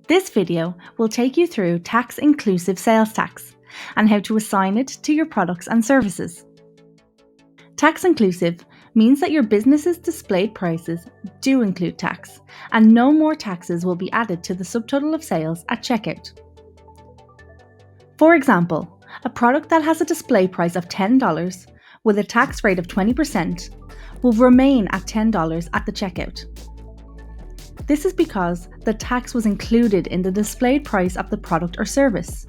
This video will take you through tax-inclusive sales tax and how to assign it to your products and services. Tax-inclusive means that your business's displayed prices do include tax, and no more taxes will be added to the subtotal of sales at checkout. For example, a product that has a display price of $10 with a tax rate of 20% will remain at $10 at the checkout. This is because the tax was included in the displayed price of the product or service.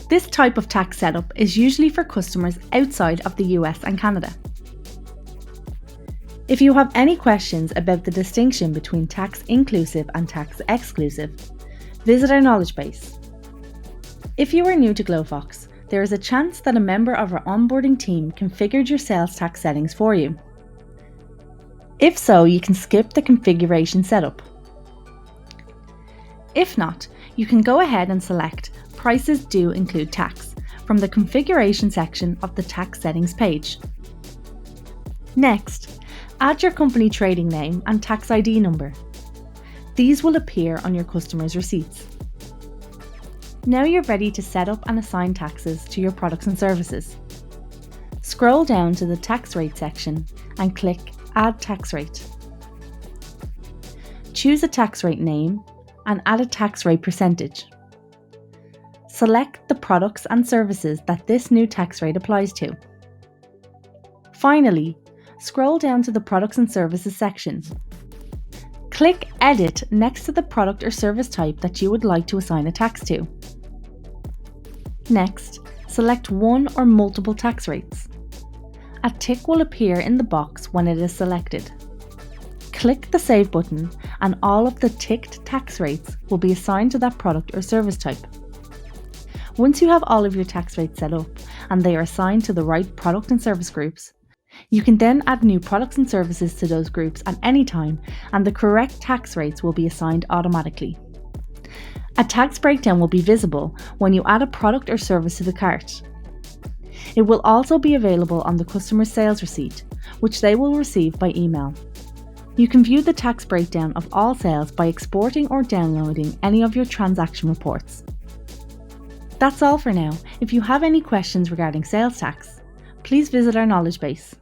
This type of tax setup is usually for customers outside of the US and Canada. If you have any questions about the distinction between tax-inclusive and tax-exclusive, visit our knowledge base. If you are new to Glofox, there is a chance that a member of our onboarding team configured your sales tax settings for you. If so, you can skip the configuration setup. If not, you can go ahead and select Prices Do Include Tax from the configuration section of the tax settings page. Next, add your company trading name and tax ID number. These will appear on your customers' receipts. Now you're ready to set up and assign taxes to your products and services. Scroll down to the tax rate section and click Add Tax Rate. Choose a tax rate name and add a tax rate percentage. Select the products and services that this new tax rate applies to. Finally, scroll down to the Products and Services section. Click Edit next to the product or service type that you would like to assign a tax to. Next, select one or multiple tax rates. A tick will appear in the box when it is selected. Click the Save button and all of the ticked tax rates will be assigned to that product or service type. Once you have all of your tax rates set up and they are assigned to the right product and service groups, you can then add new products and services to those groups at any time, and the correct tax rates will be assigned automatically. A tax breakdown will be visible when you add a product or service to the cart. It will also be available on the customer's sales receipt, which they will receive by email. You can view the tax breakdown of all sales by exporting or downloading any of your transaction reports. That's all for now. If you have any questions regarding sales tax, please visit our knowledge base.